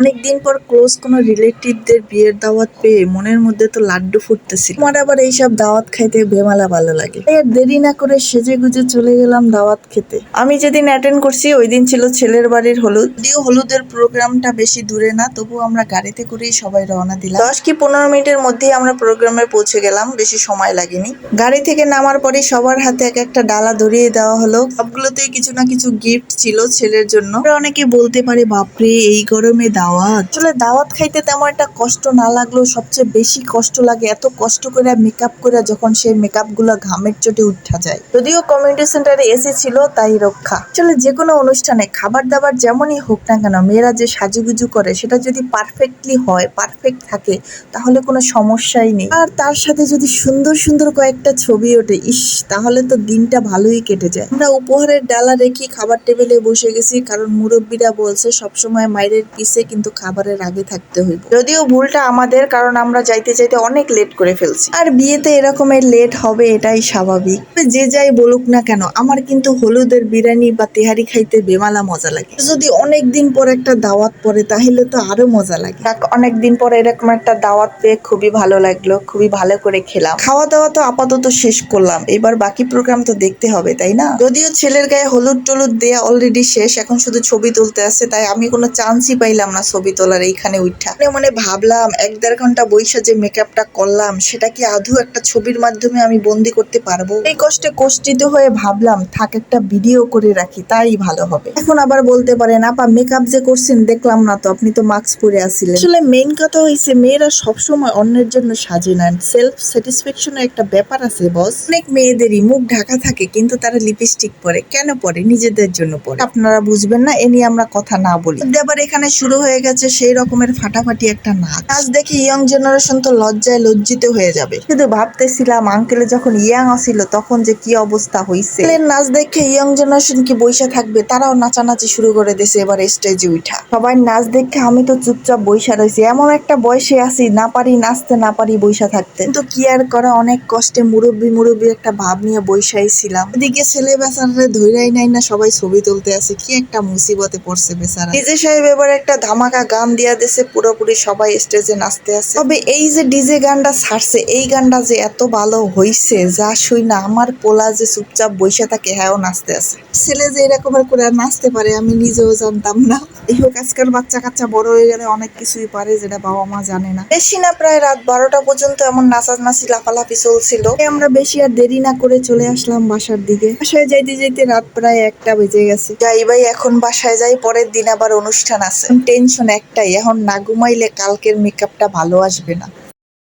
অনেকদিন পর ক্লোজ কোনো রিলেটিভদের বিয়ের দাওয়াত পেয়ে মনের মধ্যে তো লাড্ডু ফুটতেছিল। আমার আবার এইসব দাওয়াত খাইতে বেমালা ভালো লাগে, তাই আর দেরি না করে সেজে গুজে চলে গেলাম দাওয়াত খেতে। আমি যেদিন অ্যাটেন্ড করছি ওই দিন ছিল ছেলের বাড়ির হলুদ। যদিও হলুদের প্রোগ্রামটা বেশি দূরে না, তবু আমরা গাড়িতে করেই সবাই রওনা দিলাম। 10 কি 15 মিনিটের মধ্যেই আমরা প্রোগ্রামে পৌঁছে গেলাম, বেশি সময় লাগেনি। গাড়ি থেকে নামার পরে সবার হাতে এক একটা ডালা ধরিয়ে দেওয়া হলো। সবগুলোতেই কিছু না কিছু গিফট ছিল ছেলের জন্য। অনেকে বলতে পারে, বাপরে এই গরমে দাওয়াত। আসলে দাওয়াত খাইতে তেমন একটা কষ্ট না লাগলেও সবচেয়ে বেশি কষ্ট লাগে এত কষ্ট করে মেকআপ করে যখন সেই মেকআপ গুলো ঘামের চোটে উঠা যায়। যদিও কমিউনিটি সেন্টারে এসি ছিল তাই রক্ষা। আসলে যে কোনো অনুষ্ঠানে খাবার দাবার যেমনই হোক না কেন, মেয়েরা যে সাজুগুজু করে সেটা যদি পারফেক্টলি হয়, পারফেক্ট থাকে, তাহলে কোনো সমস্যাই নেই। আর তার সাথে যদি সুন্দর সুন্দর কয়েকটা ছবি ওঠে, ইস, তাহলে তো দিনটা ভালোই কেটে যায়। আমরা উপহারের ডালা রেখে খাবার টেবিলে বসে গেছি, কারণ মুরব্বীরা বলছে সবসময় মায়ের পিছে কিন্তু খাবারের আগে থাকতে হইব। যদিও ভুলটা আমাদের, কারণ আমরা যাইতে যাইতে অনেক লেট করে ফেলছি। আর বিয়েতে এরকমের লেট হবে, এটাই স্বাভাবিক। যে যাই বলুক না কেন, আমার কিন্তু হলুদের বিরিয়ানি বা তেহারি খাইতে বেমালা মজা লাগে। যদি অনেকদিন পর একটা দাওয়াত পড়ে তাহলে তো আরো মজা লাগে। অনেকদিন পর এরকম একটা দাওয়াত পেয়ে খুবই ভালো লাগলো, খুবই ভালো করে খেলাম। খাওয়া দাওয়া তো আপাতত শেষ করলাম, এবার বাকি প্রোগ্রাম তো দেখতে হবে, তাই না? যদিও ছেলের গায়ে হলুদ টলুদ দেয়া অলরেডি শেষ, এখন শুধু ছবি তুলতে আসছে, তাই আমি কোনো চান্সই পাইলাম না ছবি তোলার। এইখানে উঠা মনে ভাবলাম 1-1.5 ঘন্টা বইসা যে মেকআপটা করলাম, সেটা কি আদৌ একটা ছবির মাধ্যমে আমি বন্দি করতে পারবো? এই কষ্টে কষ্টিত হয়ে ভাবলাম থাক, একটা ভিডিও করে রাখি, তাই ভালো হবে। এখন আবার বলতে পারেন, আপা মেকআপ যে করছেন দেখলাম না তো, আপনি তো মাস্ক পরে আসছিলেন। আসলে মেইন কথা হয়েছে, মেয়েরা সবসময় অন্যের জন্য সাজে না, সেলফ স্যাটিসফ্যাকশনের একটা ব্যাপার আছে বস। অনেক মেয়েদেরই মুখ ঢাকা থাকে কিন্তু তারা লিপস্টিক পরে, কেন পরে? নিজেদের জন্য পরে। আপনারা বুঝবেন না, এ নিয়ে আমরা কথা না বলি। আবার এখানে শুরু হয়ে গেছে সেই রকমের ফাটাফাটি একটা নাচ দেখে ইয়ং জেনারেশন তো লজ্জায় লজ্জিত হয়ে যাবে। শুধু ভাবতেছিলাম আঙ্কেলে যখন ইয়াং আসিল তখন যে কি অবস্থা হইছে। নাচ দেখে ইয়ং জেনারেশন কি বইসা থাকবে? তারাও নাচানাচি শুরু করে দিয়েছে এবার স্টেজে উঠা। সবাই নাচ দেখে আমি তো চুপচাপ বইসা রয়েছি। এমন একটা বয়সে আছি, না পারি নাচতে, না পারি বইসা থাকতে। কিন্তু কি আর করা, অনেক কষ্টে মুরব্বি একটা ভাব নিয়ে বইসাই ছিলাম। এদিকে ছেলে বেচারে ধৈরাই নাই না, সবাই ছবি তুলতে আছে। কি একটা মুসিবতে পড়ছে বেচারা। ডিজে সাহেব এবার একটা ধামাকা গান দিয়া দিয়েছে, পুরোপুরি সবাই স্টেজে নাচতে আছে। তবে এই যে ডিজে গানটা ছাড়ছে, এই গানটা যে এত ভালো হইছে, যা শুই না আমার পোলা যে চুপচাপ বইসা থাকে, হ্যাঁও নাচতে আছে। ছেলে যে এরকমের করে নাচতে পারে আমি নিজেও জানতাম না। এই হোক, আজকাল বাচ্চা কাচ্চা বড় হয়ে গেলে অনেক কিছুই পারে যেটা বাবা মা জানে না। বেশি না, প্রায় রাত 12টা পর্যন্ত এমন নাচানাচি লাফালাফি চলছিল। আমরা বেশি আর দেরি না করে চলে আসলাম বাসার দিকে। বাসায় যাইতে যাইতে রাত প্রায় 1টা বেজে গেছে। যাই ভাই, এখন বাসায় যাই, পরের দিন আবার অনুষ্ঠান আছে। টেনশন একটাই, এখন না ঘুমাইলে কালকের মেকআপটা ভালো আসবে না।